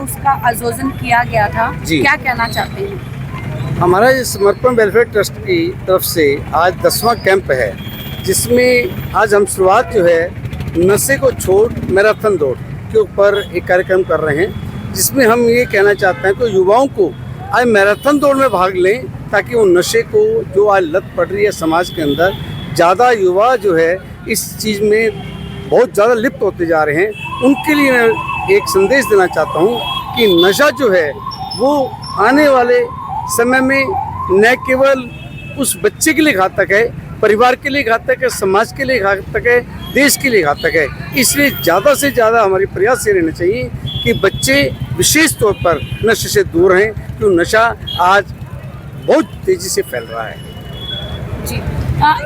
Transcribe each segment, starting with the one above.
उसका आयोजन किया गया था, जी। क्या कहना चाहते हैं? हमारा ये समर्पण वेलफेयर ट्रस्ट की तरफ से आज 10वां कैंप है, जिसमें आज हम शुरुआत जो है नशे को छोड़ मैराथन दौड़ के ऊपर एक कार्यक्रम कर रहे हैं, जिसमें हम ये कहना चाहते हैं कि युवाओं को आज मैराथन दौड़ में भाग लें, ताकि वो नशे को जो आज लत पड़ रही है समाज के अंदर, ज़्यादा युवा जो है इस चीज़ में बहुत ज़्यादा लिप्त होते जा रहे हैं, उनके लिए मैं एक संदेश देना चाहता हूँ कि नशा जो है वो आने वाले समय में न केवल उस बच्चे के लिए घातक है, परिवार के लिए घातक है, समाज के लिए घातक है, देश के लिए घातक है। इसलिए ज़्यादा से ज़्यादा हमारे प्रयास ये रहने चाहिए कि बच्चे विशेष तौर पर नशे से दूर रहें, क्योंकि नशा आज बहुत तेज़ी से फैल रहा है। जी,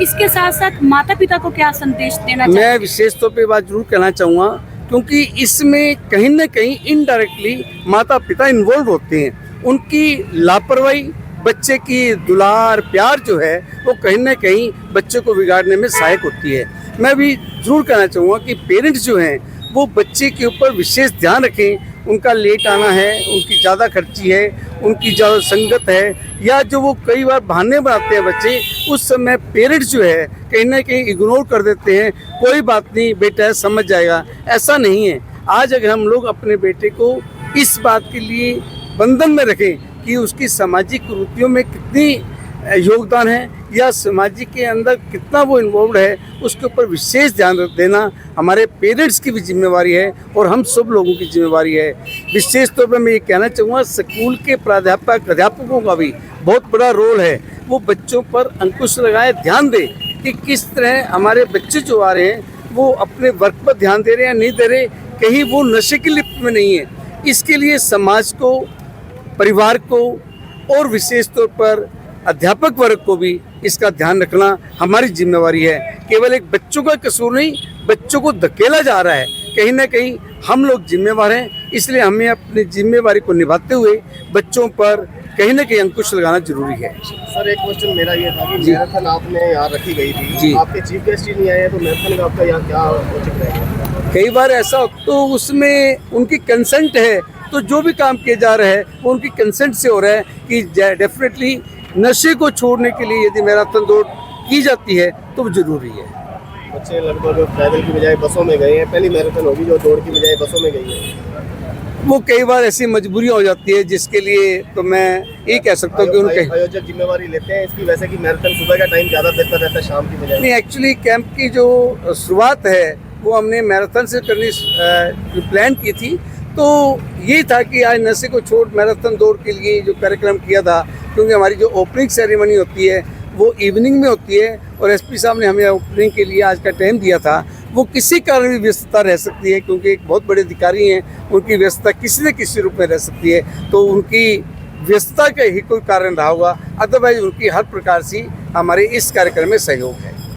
इसके साथ साथ माता पिता को क्या संदेश देना चाहिए? मैं विशेष तौर पे बात जरूर कहना चाहूँगा, क्योंकि इसमें कहीं न कहीं इनडायरेक्टली माता पिता इन्वॉल्व होते हैं। उनकी लापरवाही, बच्चे की दुलार प्यार जो है वो कहीं न कहीं बच्चे को बिगाड़ने में सहायक होती है। मैं भी जरूर कहना चाहूँगा कि पेरेंट्स जो हैं वो बच्चे के ऊपर विशेष ध्यान रखें। उनका लेट आना है, उनकी ज़्यादा खर्ची है, उनकी ज़्यादा संगत है, या जो वो कई बार बहाने बनाते हैं बच्चे, उस समय पेरेंट्स जो है कहीं ना कहीं इग्नोर कर देते हैं। कोई बात नहीं बेटा समझ जाएगा, ऐसा नहीं है। आज अगर हम लोग अपने बेटे को इस बात के लिए बंधन में रखें कि उसकी सामाजिक कुरीतियों में कितनी योगदान है या सामाजिक के अंदर कितना वो इन्वॉल्व है, उसके ऊपर विशेष ध्यान देना हमारे पेरेंट्स की भी जिम्मेवारी है और हम सब लोगों की जिम्मेवारी है। विशेष तौर पर मैं ये कहना चाहूँगा, स्कूल के अध्यापकों का भी बहुत बड़ा रोल है। वो बच्चों पर अंकुश लगाए, ध्यान दे कि किस तरह हमारे बच्चे जो आ रहे हैं वो अपने वर्क पर ध्यान दे रहे हैं या नहीं दे रहे, कहीं वो नशे की लिप्त में नहीं है। इसके लिए समाज को, परिवार को और विशेष तौर पर अध्यापक वर्ग को भी इसका ध्यान रखना हमारी जिम्मेवारी है। केवल एक बच्चों का कसूर नहीं, बच्चों को धकेला जा रहा है, कहीं ना कहीं हम लोग जिम्मेवार हैं। इसलिए हमें अपनी जिम्मेवारी को निभाते हुए बच्चों पर कहीं ना कहीं अंकुश लगाना जरूरी है। सर, एक क्वेश्चन मेरा ये था कि मैराथन आपने यहाँ रखी गई थी जी। आपके चीफ गेस्ट ही नहीं आए, तो मैराथन का आपका यहाँ क्या औचित्य रहेगा? कई बार ऐसा तो उसमें उनकी कंसेंट है, तो जो भी काम किया जा रहा है वो उनकी कंसेंट से हो रहा है कि डेफिनेटली नशे को छोड़ने के लिए यदि मैराथन दौड़ की जाती है तो वो जरूरी है। बच्चे लगभग पैदल की बजाय बसों में गए हैं, पहली मैराथन होगी जो दौड़ की बजाय बसों में गई है। वो कई बार ऐसी मजबूरी हो जाती है, जिसके लिए तो मैं ये कह सकता हूँ कि उनके आयोजक जिम्मेवारी लेते हैं इसकी, वैसे कि मैराथन सुबह का टाइम ज़्यादा बेहतर रहता है शाम की बजाय। नहीं, एक्चुअली कैंप की जो शुरुआत है वो हमने मैराथन से करनी प्लान की थी। तो ये था कि आज नशे को छोड़ मैराथन दौड़ के लिए जो कार्यक्रम किया था, क्योंकि हमारी जो ओपनिंग सेरेमनी होती है वो इवनिंग में होती है और एसपी साहब ने हमें ओपनिंग के लिए आज का टाइम दिया था। वो किसी कारण भी व्यस्तता रह सकती है, क्योंकि एक बहुत बड़े अधिकारी हैं, उनकी व्यस्तता किसी न किसी रूप में रह सकती है, तो उनकी व्यस्तता का ही कोई कारण रहा होगा। अदरवाइज उनकी हर प्रकार से हमारे इस कार्यक्रम में सहयोग है।